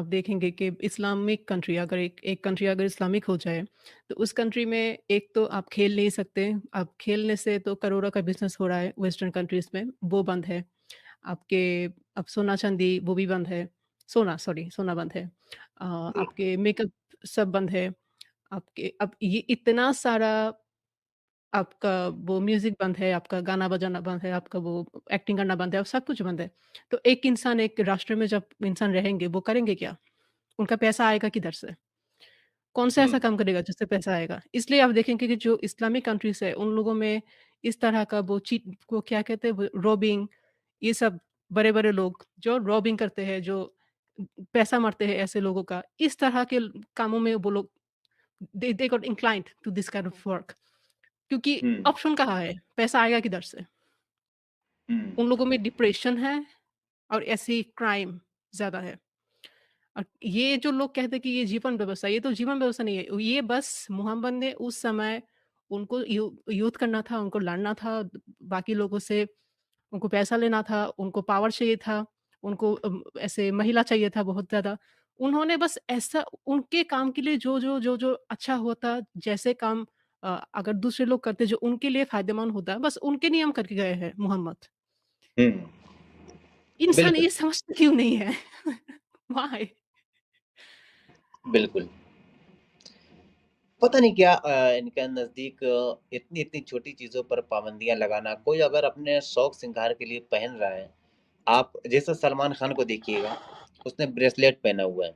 आप देखेंगे कि इस्लामिक कंट्री अगर एक एक कंट्री अगर इस्लामिक हो जाए, तो उस कंट्री में एक तो आप खेल नहीं सकते, आप खेलने से तो करोड़ों का बिज़नेस हो रहा है वेस्टर्न कंट्रीज़ में, वो बंद है। आपके अब सोना-चांदी वो भी बंद है। सोना बंद है। जी। आपके मेकअप सब बंद है। आपके अब ये इतना सारा आपका वो म्यूज़िक बंद है, आपका गाना बजाना बंद है, आपका वो एक्टिंग करना बंद है, अब सब कुछ बंद है। तो एक इंसान एक राष्ट्र में जब इंसान रहेंगे, वो करेंगे क्या? उनका पैसा आएगा किधर से? कौन-सा हुँ, ऐसा काम करेगा जिससे पैसा आएगा? इसलिए आप देखेंगे कि जो इस्लामिक कंट्रीज़ है, उन लोगों में इस तरह का वो चीट को क्या कहते हैं वो रॉबिंग ये सब बड़े-बड़े लोग जो रॉबिंग करते हैं, जो पैसा मारते हैं ऐसे लोगों का, इस तरह के कामों में वो लोग they got inclined to this kind of work क्योंकि हुँ, ऑप्शन कहाँ है? पैसा आएगा किधर से? हुँ, उन लोगों में डिप्रेशन है और ऐसी क्राइम ज़्यादा है। ये जो लोग कहते हैं कि ये जीवन व्यवस्था, ये तो जीवन व्यवस्था नहीं है। ये बस मोहम्मद ने उस समय उनको युद्ध करना था, उनको लड़ना था, बाकी लोगों से उनको पैसा लेना था, उनको पावर चाहिए था, उनको ऐसे महिला चाहिए था बहुत ज़्यादा। उन्होंने बस ऐसा उनके काम के लिए जो अच्छा होता, जैसे काम अगर दूसरे लोग करते जो उनके लिए फ़ायदेमंद होता, बस उनके नियम करके गए हैं मोहम्मद। हुँ, इंसान बिल्कुल, ये समझते क्यों नहीं है? व्हाई? बिल्कुल। पता नहीं क्या इनका नज़दीक इतनी-इतनी छोटी चीज़ों पर पाबंदियाँ लगाना, कोई अगर अपने शौक श्रृंगार के लिए पहन रहा है, आप जैसे सलमान खान को देखिएगा, उसने ब्रेसलेट पहना हुआ है,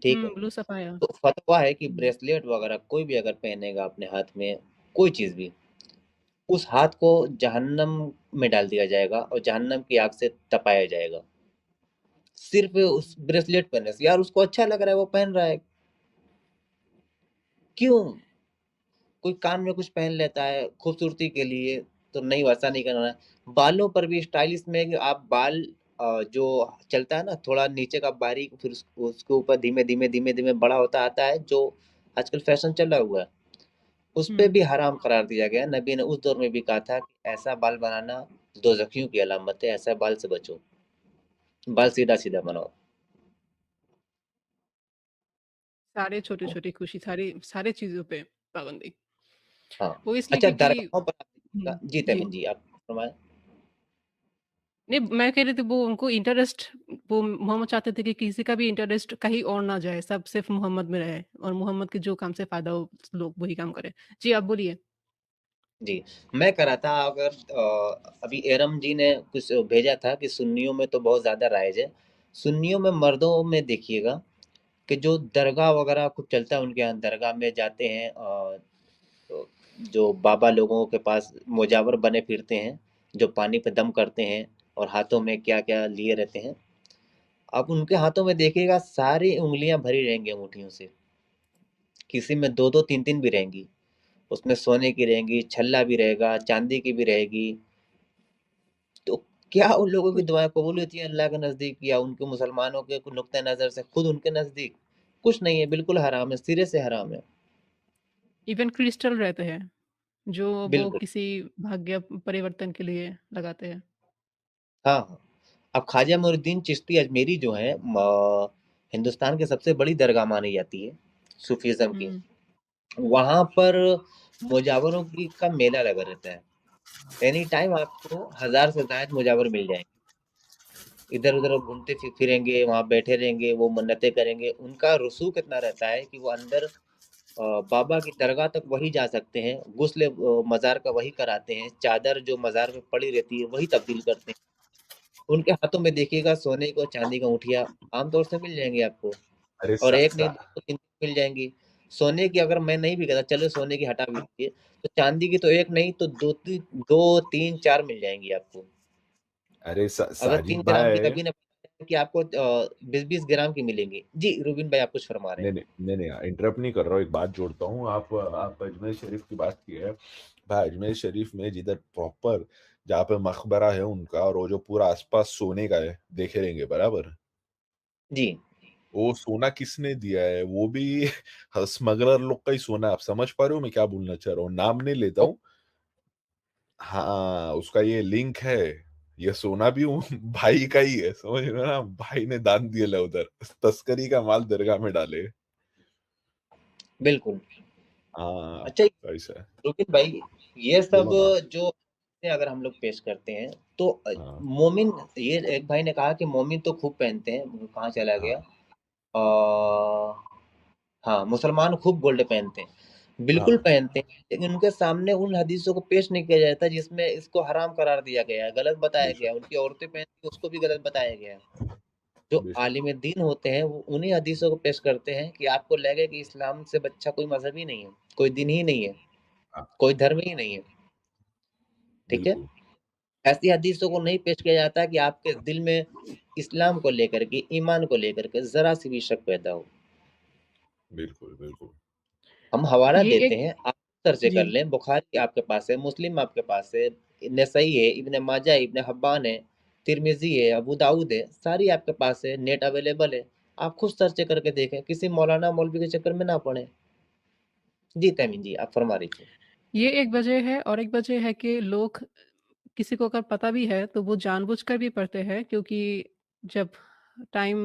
ठीक है? Blue sapphire. तो फ़तवा है कि हुँ, ब्रेसलेट वगैरह कोई भी अगर पहनेगा अपने हाथ में, कोई चीज़ भी, उस हाथ को जहन्नम में डाल दिया जाएगा और जहन्नम की आग से तपाया जाएगा। सिर्फ़ उस ब्रेसलेट पहनने से, यार उसको अच्छा लग रहा है, वो पहन रहा है, क्यों? कोई कान में कुछ पहन लेता है खूबसूरती के लिए, तो नहीं वैसा नहीं करना है। बालों पर भी स्टाइलिश में कि आप बाल जो चलता है ना थोड़ा नीचे का बारीक फिर उसके ऊपर धीमे-धीमे, धीमे-धीमे बड़ा होता आता है जो आजकल फैशन चला हुआ है, उस पे हुँ। भी हराम करार दिया गया है। नबी ने उस दौर में भी कहा था कि ऐसा बाल बनाना दोज़खियों की अलामत है, ऐसा बाल से बचो। बाल सीधा-सीधा बनाओ। सारे छोटी-छोटी खुशी, सारे चीज़ों पे पाबंदी। हाँ। वो इसलिए अच्छा क्योंकि दरगाहों पर आप देखिएगा हुँ, जी, जी। तमीम जी, आप फरमाएँ। नहीं, मैं कह रही थी वो उनको इंटरेस्ट वो मोहम्मद चाहते थे कि किसी का भी इंटरेस्ट कहीं और ना जाए, सब सिर्फ़ मोहम्मद में रहे और मोहम्मद के जो काम से फ़ायदा हो, लोग वही काम करें। जी, आप बोलिए। जी, मैं कह रहा था अगर अभी एरम जी ने कुछ भेजा था कि सुन्नियों में तो बहुत ज़्यादा राइज है। सुन्नियों में मर्दों में देखिएगा कि जो दरगाह वग़ैरह खूब चलता है उनके यहाँ दरगाह में जाते हैं तो जो बाबा लोगों के पास मुजावर बने फिरते हैं, जो पानी पे दम करते हैं और हाथों में क्या-क्या लिए रहते हैं। आप उनके हाथों में देखिएगा सारी उँगलियाँ भरी रहेंगी अंगूठियों से, किसी में 2-2 3-3 भी रहेंगी। उसमें सोने की रहेंगी, छल्ला भी रहेगा, चाँदी की भी रहेगी। तो क्या उन लोगों की कुछ दुआएँ कबूल होती हैं अल्लाह के नज़दीक या उनके मुसलमानों के नुक्ता नज़र से खुद उनके नज़दीक? कुछ नहीं है, बिल्कुल हराम है, सिरे से हराम है। इवन क्रिस्टल रहते हैं, जो वो बिल्कुल। किसी भाग्य परिवर्तन के लिए लगाते हैं। हाँ, हाँ। अब ख्वाजा मुइनुद्दीन चिश्ती अजमेरी जो हैं हिंदुस्तान की सबसे बड़ी दरगाह मानी जाती है, सूफ़ीज़्म की। हुँ, वहाँ पर मुजावरों की का मेला लगा रहता है। एनी टाइम आपको 1000 से ज़ायद मुजावर मिल जाएँगे। इधर-उधर घूमते फिरेंगे, वहाँ बैठे रहेंगे, वो मन्नतें करेंगे। उनका रसूख इतना रहता है कि वो अंदर बाबा की दरगाह तक वही जा सकते हैं, गुस्ल मज़ार का वही कराते हैं, चादर जो मज़ार में पड़ी रहती है, वही तब्दील करते हैं। उनके हाथों में देखिएगा सोने की और चाँदी की अंगूठियाँ आम तौर से मिल जाएँगी आपको अरे और सा, 1 नहीं सा, 2 3 मिल जाएँगी। सोने की अगर मैं नहीं भी कहता, चलो सोने की हटा भी दीजिए, तो चाँदी की तो 1 नहीं तो 2 3 4 मिल जाएँगी आपको। अगर 3 साजिद ग्राम की भाई। कभी ना कि आपको 20-20 ग्राम की मिलेंगी। जी, रूबिन भाई आप कुछ फरमा रहे नहीं, हैं। नहीं, नहीं, नहीं, इंटरप्ट नहीं कर रहा हूँ, एक बात जोड़ता हूँ। आप अजमेर शरीफ की बात की है। भाई अजमेर शरीफ में जिधर प्रॉपर जहाँ पे मकबरा है उनका और वो जो पूरा आस-पास सोने का है, देखे रहेंगे बराबर? जी। वो सोना किसने दिया है? वो भी स्मगलर लोग का ही सोना है। आप समझ पा रहे हो मैं क्या बोलना चाह रहा हूँ? नाम नहीं लेता ओ हूँ। हाँ, उसका ये लिंक है। ये सोना भी भाई का ही है, समझ रहे हो ना? भाई ने दान दिया उधर, तस्करी का माल दरगाह में डाले। बिल्कुल। हाँ, अच्छा ऐसा है। रोहित भाई, ये सब बोलो ना। जो अगर हम लोग पेश करते हैं तो हाँ, मोमिन, ये एक भाई ने कहा कि मोमिन तो खूब पहनते हैं, वो कहाँ चला हाँ, गया, हाँ, मुसलमान खूब गोल्ड पहनते हैं, बिल्कुल हाँ, पहनते हैं, लेकिन उनके सामने उन हदीसों को पेश नहीं किया जाता जिसमें इसको हराम करार दिया गया है, गलत बताया गया बेशक, है, उनकी औरतें पहनती हैं उसको भी गलत बताया गया है। जो बेशक। आलिम दीन होते हैं वो उन्हीं हदीसों को पेश करते हैं कि आपको लगे कि इस्लाम से अच्छा कोई मजहब ही नहीं है, कोई दिन ही नहीं है, हाँ, कोई धर्म ही नहीं है। ठीक है, बिल्कुल, ऐसी हदीसों को नहीं पेश किया जाता कि आपके दिल में इस्लाम को लेकर के, ईमान को लेकर के जरा सी भी शक पैदा हो। बिल्कुल, बिल्कुल। हम हवाला ये देते एक हैं, आप सर्च जी। कर लें, बुखारी आपके पास है, मुस्लिम आपके पास है, नसई है, इब्न माजा है, इब्न हब्बान है, तिरमिजी है, अबू दाऊद है, सारी आपके पास है, नेट अवेलेबल है। आप खुद सर्च करके देखें, किसी मौलाना मौलवी के चक्कर में ना पड़े। जी तमीन जी, आप फरमा रही थी। ये एक वजह है और एक वजह है कि लोग किसी को अगर पता भी है तो वो जानबूझकर भी पढ़ते हैं क्योंकि जब टाइम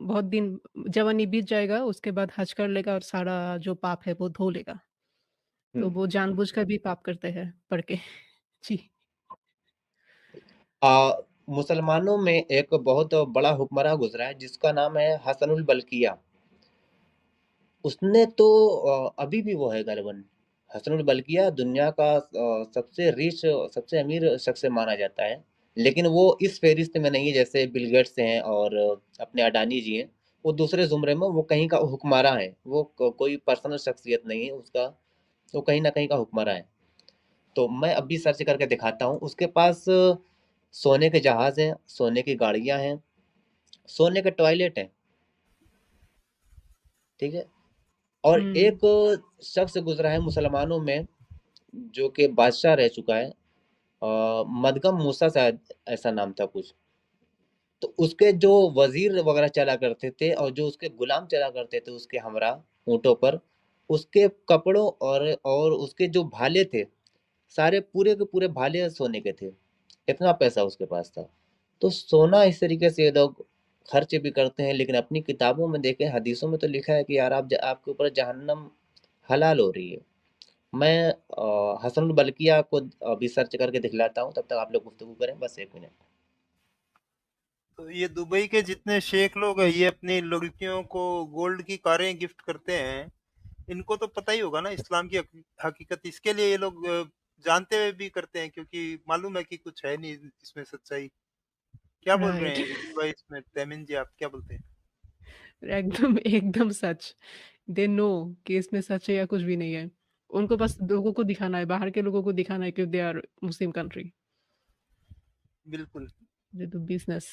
बहुत दिन जवानी बीत जाएगा उसके बाद हज कर लेगा और सारा जो पाप है वो धो लेगा। तो हम्म। वो जानबूझकर भी पाप करते हैं पढ़ के। जी। मुसलमानों में एक बहुत बड़ा हुक्मरान गुजरा है जिसका नाम है हसनुल बल्किया। उसने तो अभी भी वो है गालिबन, हसनुल बल्किया दुनिया का सबसे रिच, सबसे अमीर शख्स माना जाता है। लेकिन वो इस फेरिस्त में नहीं है जैसे बिल गेट्स हैं और अपने अडानी जी हैं। वो दूसरे जुमरे में, वो कहीं का हुक्मरान है, वो कोई पर्सनल शख्सियत नहीं है उसका, वो कहीं ना कहीं का हुक्मरान है। तो मैं अभी सर्च करके दिखाता हूँ, उसके पास सोने के जहाज हैं, सोने की गाड़ियां हैं, सोने के टॉयलेट हैं। ठीक है। और हुँ, एक शख्स गुजरा है मुसलमानों में जो कि बादशाह रह चुका है, मदगम मूसा शायद ऐसा नाम था कुछ। तो उसके जो वजीर वगैरह चला करते थे और जो उसके गुलाम चला करते थे उसके हमरा ऊँटों पर, उसके कपड़ों और उसके जो भाले थे, सारे पूरे के पूरे भाले सोने के थे। इतना पैसा उसके पास था। तो सोना इस तरीके से ये लोग खर्च भी करते हैं, लेकिन अपनी किताबों में देखें, हदीसों में तो लिखा है कि यार आपके ऊपर जहन्नम हलाल हो रही है। मैं हसन बल्किया को अभी सर्च करके दिखलाता हूँ, तब तक आप लोग गुफ्तगू करें, बस 1 मिनट। तो ये दुबई के जितने शेख लोग हैं, ये अपनी लड़कियों को गोल्ड की कारें गिफ्ट करते हैं। इनको तो पता ही होगा ना इस्लाम की हकीकत, इसके लिए ये लोग जानते हुए भी करते हैं, क्योंकि मालूम है कि कुछ है नहीं इसमें सच्चाई। क्या बोल रहे राइट। हैं इस भाई, इसमें तैमिन जी आप क्या बोलते हैं? एकदम एकदम सच। दे नो कि इसमें सच है या कुछ भी नहीं है। उनको बस लोगों को दिखाना है, बाहर के लोगों को दिखाना है कि दे आर मुस्लिम कंट्री। बिल्कुल। They do business.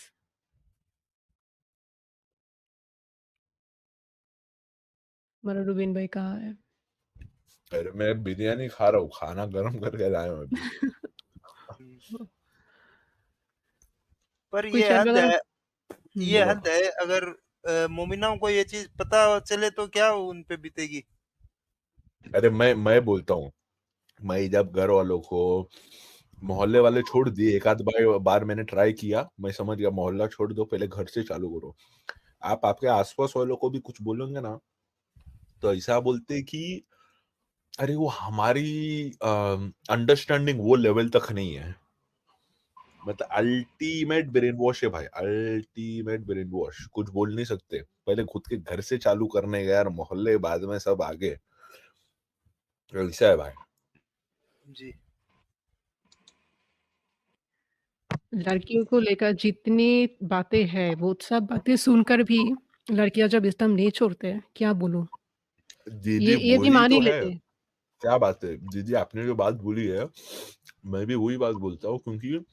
हमारा रुबीन भाई कहाँ है? अरे मैं बिरयानी खा रहा हूँ, खाना गरम करके लाया हूँ अभी। हम्म, पर कोई ये चैट हद वगैरह है, हुँ। ये बोलो हद ना। है। अगर मोमिनाओं को ये चीज पता चले तो क्या उन पे बीतेगी। अरे मैं बोलता हूँ, मैं जब घर वालों को, मोहल्ले वाले छोड़ दिए, एक आध बार मैंने ट्राई किया, मैं समझ गया मोहल्ला छोड़ दो, पहले घर से चालू करो। आप आपके आसपास वालों को भी कुछ बोलोगे ना, तो ऐसा बोलते कि अरे वो हमारी अंडरस्टैंडिंग वो लेवल तक नहीं है। मतलब अल्टीमेट ब्रेन वॉश है भाई, अल्टीमेट ब्रेन वॉश, कुछ बोल नहीं सकते। पहले खुद के घर से चालू करने गए यार, मोहल्ले बाद में सब आगे। ऐसा है भाई। जी। लड़कियों को लेकर जितनी बातें हैं, वो सब बातें सुनकर भी लड़कियाँ जब इस्लाम नहीं छोड़ते हैं, क्या बोलूँ? दीदी ये भी बोली मान ही तो है, लेते हैं। क्या बात है दीदी, आपने जो बात बोली है, मैं भी वही बात बोलता हूँ, क्योंकि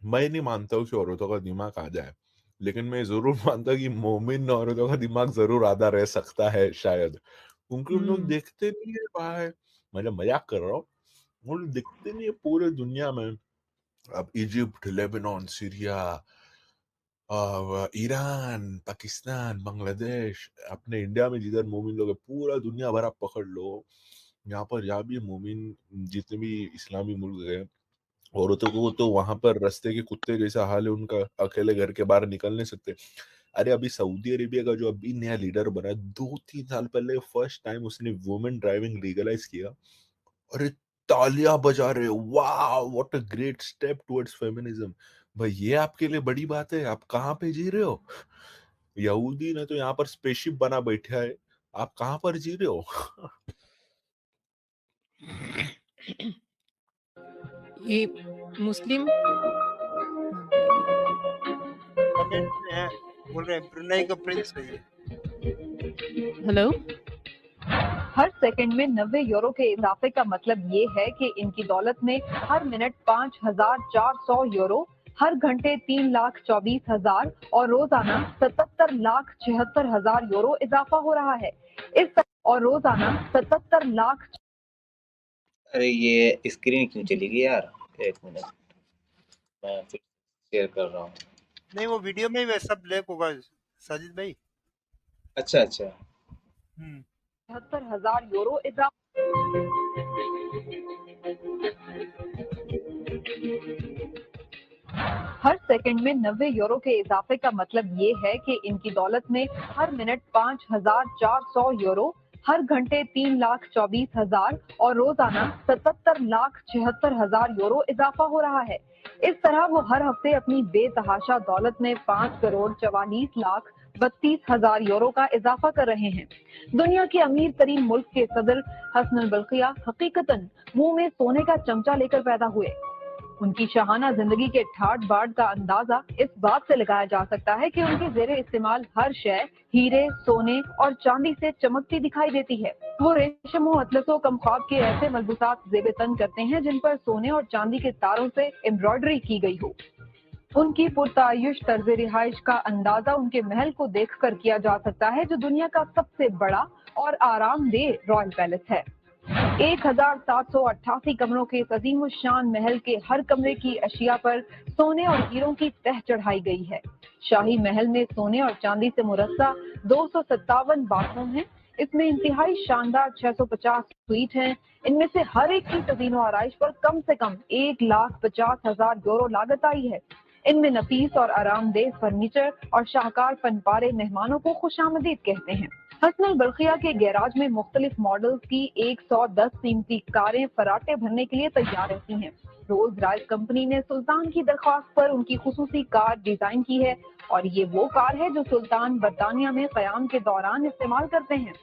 मैं नहीं मानता हूँ कि औरतों का दिमाग आधा है, लेकिन मैं जरूर मानता कि मोमिन औरतों का दिमाग जरूर आधा रह सकता है शायद, क्योंकि उन लोग हुँ, देखते नहीं है भाई। मैं मजाक कर रहा हूँ, वो लोग दिखते नहीं है पूरे दुनिया में। अब Egypt, Lebanon, Syria, Iran, Pakistan, Bangladesh, अपने इंडिया में जिधर मोमिन लोग हैं, पूरा दुनिया भर आप पकड़ लो, यहाँ पर जहाँ भी मोमिन, जितने भी इस्लामी मुल्क हैं, औरतों को तो वहाँ पर रास्ते के कुत्ते जैसा हाल है उनका, अकेले घर के बाहर निकल नहीं सकते। अरे अभी सऊदी अरेबिया का जो अभी नया लीडर बना है, 2-3 साल पहले फर्स्ट टाइम उसने वुमेन ड्राइविंग लीगलाइज़ किया। अरे तालियाँ बजा रहे हो, wow! What a great step towards feminism. भाई ये आपके लिए बड़ी बात है, आप कहाँ पे जी रहे हो? यहूदी ने तो यहाँ पर स्पेसशिप बना बैठा है, आप कहाँ पर जी रहे हो? ये मुस्लिम हाँ, बोलिए। कमेंट में है, बोल रहे हैं ब्रुनेई का प्रिंस है ये। हेलो? हर सेकंड में 90 यूरो के इजाफे का मतलब ये है कि इनकी दौलत में हर मिनट 5,400 यूरो, हर घंटे 3,24,000 और रोजाना 77,76,000 यूरो इजाफा हो रहा है। और रोजाना 77 लाख। अरे ये स्क्रीन क्यों चली गई यार? एक मिनट, मैं फिर शेयर कर रहा हूँ। नहीं, वो वीडियो में ही वैसा ब्लैक होगा साजिद भाई। अच्छा अच्छा। 77,000 यूरो इजाफा। हर सेकंड में 90 यूरो के इजाफे का मतलब ये है कि इनकी दौलत में हर मिनट 5,400 यूरो, हर घंटे 3,24,000 और रोजाना 77,76,000 यूरो इजाफा हो रहा है। इस तरह वो हर हफ्ते अपनी बेतहाशा दौलत में 5,44,32,000 यूरो का इजाफा कर रहे हैं। दुनिया के अमीर तरीन मुल्क के सदर हसन बल्किया हकीकतन मुंह में सोने का चमचा लेकर पैदा हुए। उनकी शाहाना जिंदगी के ठाट बाट का अंदाजा इस बात से लगाया जा सकता है कि उनके जेरे इस्तेमाल हर शय हीरे, सोने और चांदी से चमकती दिखाई देती है। वो रेशम और अतलसो कमख्वाब के ऐसे मलबूसात जेबे तन करते हैं जिन पर सोने और चांदी के तारों से एम्ब्रॉयडरी की गई हो। उनकी पुरतायुश तर्ज रिहाइश का अंदाजा उनके महल को देखकर किया जा सकता है, जो दुनिया का सबसे बड़ा और आरामदेह रॉयल पैलेस है। 1,788 कमरों के अजीम शान महल के हर कमरे की अशिया पर सोने और हीरों की तह चढ़ाई गई है। शाही महल में सोने और चांदी से मुरस्सा 257 बाथरूम हैं। इसमें इंतहाई शानदार 650 स्वीट हैं। इनमें से हर एक की कजीनो आराइश पर कम से कम 1,50,000 यूरो लागत आई है। इनमें नफीस और आरामदेह फर्नीचर और शाहकार फनपारे मेहमानों को खुशामदीद कहते हैं। हसन बल्किया के गैराज में मुख्तलिफ मॉडल्स की 110 कीमती कारें फराटे भरने के लिए तैयार रहती हैं। रोल्स रॉयस कंपनी ने सुल्तान की दरख्वास्त पर उनकी खुसूसी कार डिजाइन की है और ये वो कार है जो सुल्तान बरतानिया में कयाम के दौरान इस्तेमाल करते हैं।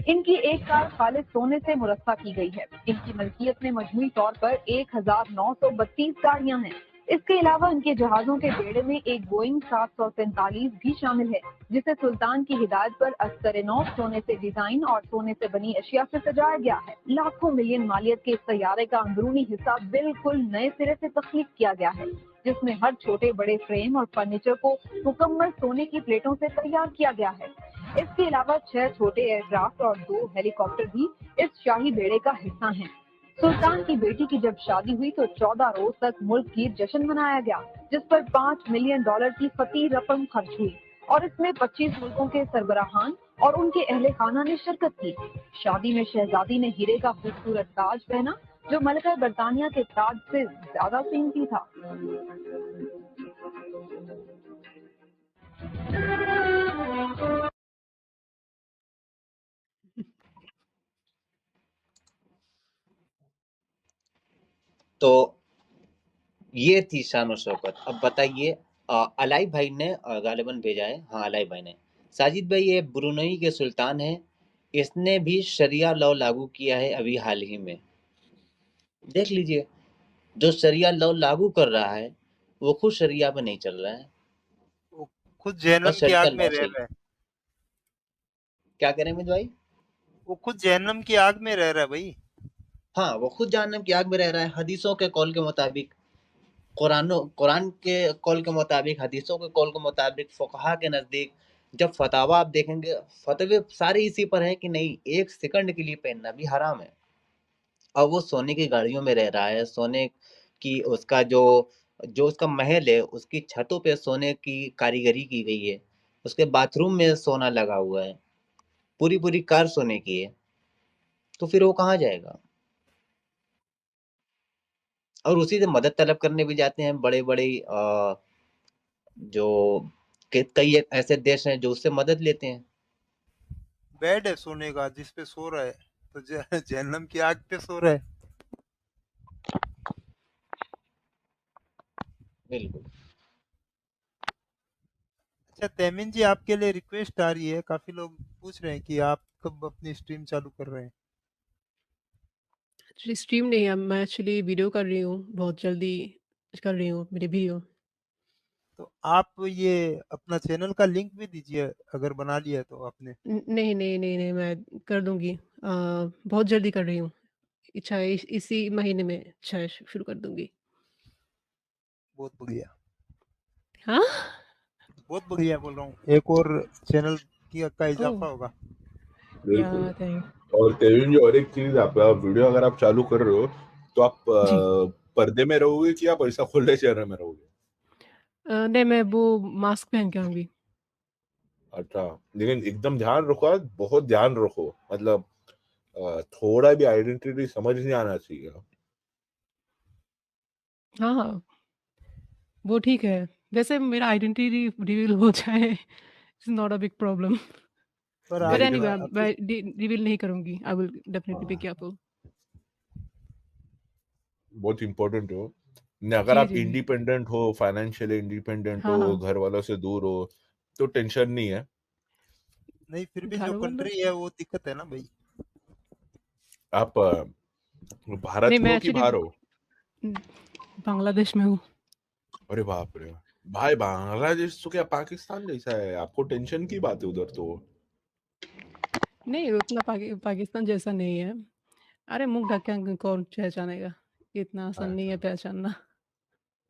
इनकी एक कार खालिद सोने से मुरस्सा की गई है। इनकी मलकियत में मजमूई तौर पर 1,932 गाड़ियां हैं। इसके अलावा इनके जहाजों के बेड़े में एक बोइंग 743 भी शामिल है, जिसे सुल्तान की हिदायत पर अस्तर-ए-नौ सोने से डिजाइन और सोने से बनी अशिया से सजाया गया है। लाखों मिलियन मालियत के इस तैयारे का अंदरूनी हिस्सा बिल्कुल नए सिरे से तख्लीक किया गया है, जिसमें हर छोटे बड़े फ्रेम और फर्नीचर को मुकम्मल सोने की प्लेटों से तैयार किया गया है। इसके अलावा 6 छोटे एयरक्राफ्ट और 2 हेलीकॉप्टर भी इस शाही बेड़े का हिस्सा हैं। सुल्तान की बेटी की जब शादी हुई तो 14 रोज तक मुल्क की जश्न मनाया गया, जिस पर $5 मिलियन की फती रकम खर्च हुई और इसमें 25 मुल्कों के सरबराहान और उनके अहले खाना ने शिरकत की। शादी में शहजादी ने हीरे का खूबसूरत ताज पहना, जो मलका बरतानिया के ताज से ज्यादा कीमती था। तो ये थी शान और शौकत। अब बताइए, अलाई भाई ने गालिबन भेजा है। हाँ, अलाई भाई ने। साजिद भाई, ये ब्रुनई के सुल्तान है, इसने भी शरिया लॉ लागू किया है अभी हाल ही में। देख लीजिए, जो शरिया लॉ लागू कर रहा है वो खुद शरिया पे नहीं चल रहा है, वो खुद बस जहन्नम की शरिया आग में लॉ रह से। रहा है। क्या कह रहे हैं अमित भाई? वो खुद जहन्नम की आग में रह रहा है भाई। हाँ, वो खुद जहन्नम की आग में रह रहा है। हदीसों के कौल के मुताबिक, कुरान के कौल के मुताबिक, हदीसों के कौल के मुताबिक, फुकहा के नज़दीक जब फतावा आप देखेंगे, फतवे सारे इसी पर हैं कि नहीं, 1 सेकंड के लिए पहनना भी हराम है। और वो सोने की गाड़ियों में रह रहा है, सोने की उसका जो उसका महल है, उसकी छतों पे सोने की कारीगरी की गई है, उसके बाथरूम में सोना लगा हुआ है, पूरी-पूरी कार सोने की है, तो फिर वो कहाँ जाएगा? और उसी से मदद तलब करने भी जाते हैं बड़े-बड़े जो कई एक ऐसे देश हैं जो उससे मदद लेते हैं। बेड है सोने का जिस पे सो रहा है, तो जहन्नम की आग पे सो रहा है। बिल्कुल। अच्छा तैमीन जी, आपके लिए रिक्वेस्ट आ रही है, काफी लोग पूछ रहे हैं कि आप कब अपनी स्ट्रीम चालू कर रहे हैं। एक्चुअली स्ट्रीम नहीं है, मैं एक्चुअली वीडियो कर रही हूँ, बहुत जल्दी कर रही हूँ मेरी वीडियो। तो आप ये अपना चैनल का लिंक भी दीजिए, अगर बना लिया है तो आपने। नहीं, नहीं, नहीं, नहीं, मैं कर दूँगी। बहुत जल्दी कर रही हूँ। इच्छा है इसी महीने में इच्छा है शुरू कर दूँगी। बहुत बढ़िया, हाँ? बहुत बढ़िया बोल रहा हूँ, एक और चैनल का ओह! इजाफा होगा। बिल्कुल। थैंक और तेविन जी, और एक चीज़, आप वीडियो अगर आप चालू कर रहे हो, तो आप जी। पर्दे में रहोगे कि आप ऐसा खुले चेहरे में रहोगे? नहीं मैं वो मास्क पहन के आऊँगी। अच्छा, लेकिन एकदम ध्यान रखो, बहुत ध्यान रखो, मतलब थोड़ा भी आइडेंटिटी समझ नहीं आना चाहिए। हाँ, हाँ, वो ठीक है। वैसे मेरा आइडेंटिटी रिवील हो जाए it's not a big problem. पर नहीं, बट आप लेकिन एनीवे अपनी मैं रिवील नहीं करूँगी। आई विल डेफिनिटली बी हाँ, केयरफुल। बहुत इम्पोर्टेंट हो। नहीं, अगर जी, आप जी, जी। इंडिपेंडेंट हो, फाइनेंशियली इंडिपेंडेंट हाँ, हो, हाँ। घर वालों से दूर हो, तो टेंशन नहीं है। नहीं, फिर भी जो घर वालों कंट्री है वो दिक्कत है ना भाई। आप भारत नहीं में मैं हो कि एक्चुअली बाहर हो? बांग्लादेश में हूँ। अरे बाप रे! भाई, बांग्लादेश तो क्या पाकिस्तान जैसा है, आपको टेंशन की बात है उधर तो। नहीं उतना पाकिस्तान जैसा नहीं है। अरे मुँह ढक के कौन पहचानेगा? इतना आसान नहीं है अच्छा, पहचानना।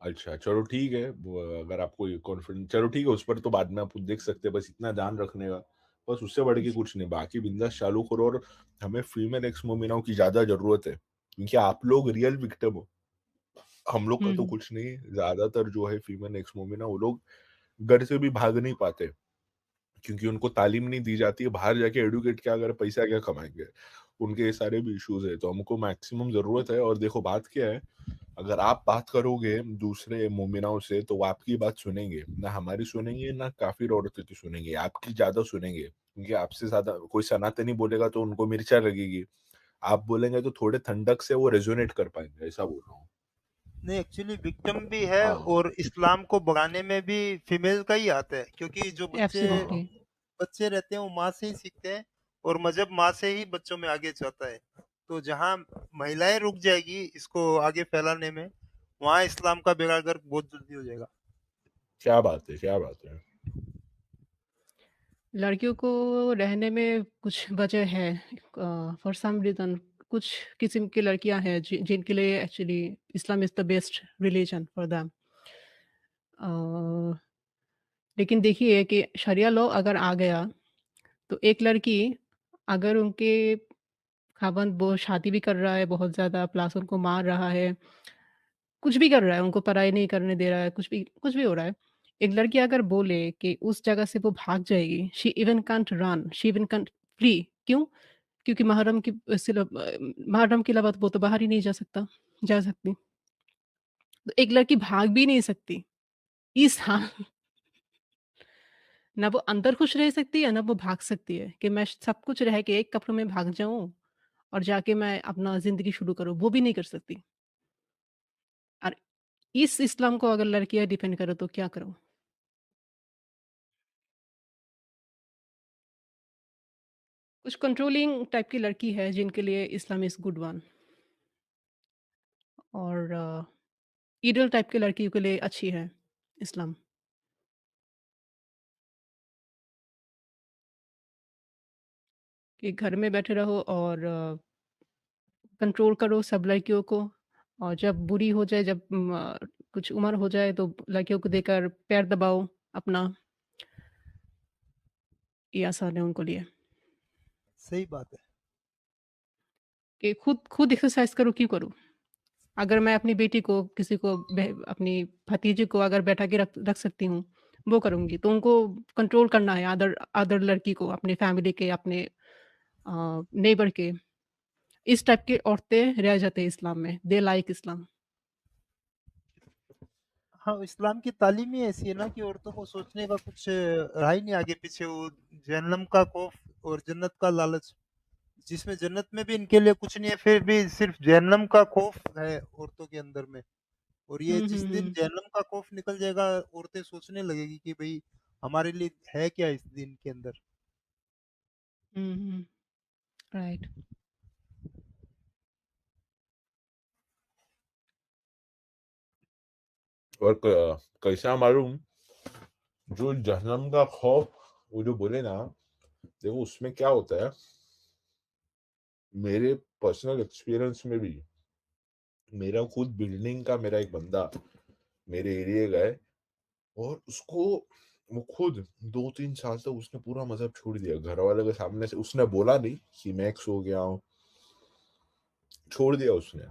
अच्छा, चलो ठीक है। वो अगर आपको ये कॉन्फिडेंस, चलो ठीक है, उस पर तो बाद में आप देख सकते हैं, बस इतना ध्यान रखने का, बस उससे बढ़ के जी। कुछ नहीं। बाकी बिंदास चालू करो, और हमें फीमेल एक्स मोमिनाओं की ज़्यादा ज़रूरत है, क्योंकि आप लोग रियल विक्टिम हो। हम लोग का हुँ, तो हुँ। कुछ नहीं, ज़्यादातर जो है फीमेल एक्स मोमिना, वो लोग घर से भी भाग नहीं पाते, क्योंकि उनको तालीम नहीं दी जाती है। बाहर जाके एडुकेट क्या अगर पैसा क्या कमाएँगे? उनके ये सारे भी इश्यूज़ है, तो हमको मैक्सिमम ज़रूरत है। और देखो बात क्या है, अगर आप बात करोगे दूसरे मोमिनाओं से, तो वो आपकी बात सुनेंगे, ना हमारी सुनेंगे, ना काफ़िर औरतें की सुनेंगे, आपकी ज़्यादा सुनेंगे। क्योंकि आपसे ज़्यादा कोई सनातनी बोलेगा तो उनको मिर्चा लगेगी, आप बोलेंगे तो थोड़े ठंडक से वो रेज़ोनेट कर पाएँगे, ऐसा बोल रहा हूँ। नहीं, एक्चुअली विक्टिम भी है, हाँ, और इस्लाम को बढ़ाने में भी फीमेल का ही हाथ है, क्योंकि जो बच्चे हाँ। एब्सोल्युटली। बच्चे रहते हैं वो माँ से ही सीखते हैं, और मजहब माँ से ही बच्चों में आगे जाता है। तो जहाँ महिलाएं रुक जाएगी इसको आगे फैलाने में, वहाँ इस्लाम का बेड़ा गर्क बहुत जल्दी हो जाएगा। क्या बात है, क्या बात है। लड़कियों को रहने में कुछ वजह है फॉर सम रीज़न कुछ किस्म की लड़कियां हैं जिनके लिए actually Islam is the best religion for them. लेकिन देखिए कि शरिया लॉ अगर आ गया तो एक लड़की अगर उनके खावंद वो शादी भी कर रहा है बहुत ज़्यादा प्लस उनको मार रहा है, कुछ भी कर रहा है, उनको पढ़ाई नहीं करने दे रहा है, कुछ भी हो रहा है। एक लड़की अगर बोले कि उस जगह से वो भाग जाएगी, she even can't run, she even can't flee क्यों? क्योंकि मुहर्रम के अलावा तो वो तो बाहर ही नहीं जा सकती। तो एक लड़की भाग भी नहीं सकती। इस हाल ना वो अंदर खुश रह सकती है, ना वो भाग सकती है कि मैं सब कुछ रह के एक कपड़ों में भाग जाऊँ और जाके मैं अपना ज़िंदगी शुरू करूँ, वो भी नहीं कर सकती। और इस इस्लाम को अगर लड़कियाँ डिफेंड करो तो क्या करो? कुछ कंट्रोलिंग टाइप की लड़की है जिनके लिए इस्लाम इज़ गुड वन और ईडल टाइप की लड़कियों के लिए अच्छी है इस्लाम। कि घर में बैठे रहो और कंट्रोल करो सब लड़कियों को और जब बुरी हो जाए कुछ उम्र हो जाए तो लड़कियों को देकर पैर दबाओ अपना, ये आसान है उनको लिए। सही बात है। कि खुद एक्सरसाइज़ करो क्यों करूँ? अगर मैं अपनी बेटी को किसी को अपनी भतीजी को अगर बैठा के रख रख सकती हूँ, वो करूँगी। तो उनको कंट्रोल करना है अदर अदर लड़की को अपनी फैमिली के अपने नेबर के। इस टाइप की औरतें रह जाते हैं इस्लाम में, दे लाइक इस्लाम। हाँ, इस्लाम की तालीम ही ऐसी है ना कि औरतों को सोचने का कुछ रहा ही नहीं आगे पीछे। वो जहन्नम का खौफ और जन्नत का लालच, जिसमें जन्नत में भी इनके लिए कुछ नहीं है, फिर भी सिर्फ जहन्नम का खौफ है औरतों के अंदर में। और ये हुँ, जिस हुँ, दिन हुँ। जहन्नम का खौफ निकल जाएगा, औरतें सोचने लगेगी कि भाई हमारे लिए है क्या इस दिन के अंदर। हुँ, हुँ। राइट। और कैसा मालूम, जो जहन्नम का खौफ वो जो बोले ना, देखो उसमें क्या होता है, मेरे पर्सनल एक्सपीरियंस में भी मेरा खुद बिल्डिंग का मेरा एक बंदा मेरे एरिया का है, और उसको वो खुद 2-3 साल तक उसने पूरा मज़हब छोड़ दिया। घर वालों के सामने से उसने बोला नहीं कि मैं एक्स हो गया हूँ, छोड़ दिया उसने।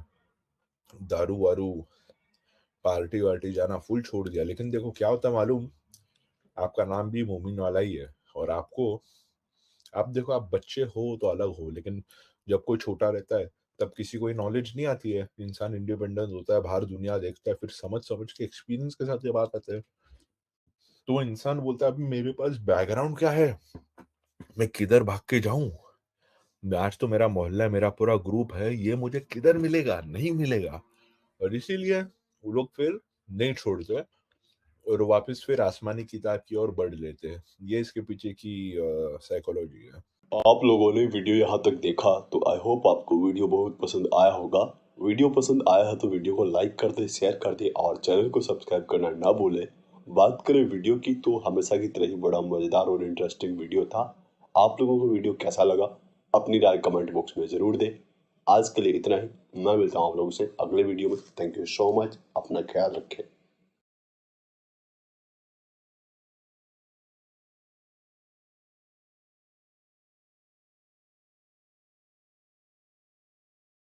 दारू-वारू, पार्टी-वार्टी जाना फुल छोड़ दिया। लेकिन देखो क्या होता है मालूम? आपका नाम भी मोमिन वाला ही है, और आपको, आप देखो आप बच्चे हो तो अलग हो, लेकिन जब कोई छोटा रहता है तब किसी को ये नॉलेज नहीं आती है। इंसान इंडिपेंडेंट होता है, बाहर दुनिया देखता है, फिर समझ-समझ के एक्सपीरियंस के साथ ये बात आता है। तो वो इंसान बोलता है अभी मेरे पास बैकग्राउंड क्या है? मैं किधर भाग के जाऊँ? आज तो मेरा मोहल्ला है, मेरा पूरा ग्रुप है, ये मुझे किधर मिलेगा? नहीं मिलेगा। और इसीलिए वो लोग फिर नहीं छोड़ते, और वापस फिर आसमानी किताब की ओर बढ़ लेते हैं। ये इसके पीछे की साइकोलॉजी है। आप लोगों ने वीडियो यहाँ तक देखा तो आई होप आपको वीडियो बहुत पसंद आया होगा। वीडियो पसंद आया है तो वीडियो को लाइक कर दे, शेयर कर दे और चैनल को सब्सक्राइब करना ना भूले। बात करें वीडियो की तो हमेशा की तरह ही बड़ा मजेदार और इंटरेस्टिंग वीडियो था। आप लोगों को वीडियो कैसा लगा अपनी राय कमेंट बॉक्स में जरूर दे। आज के लिए इतना ही, मैं मिलता हूँ आप लोगों से अगले वीडियो में। थैंक यू सो मच, अपना ख्याल रखें।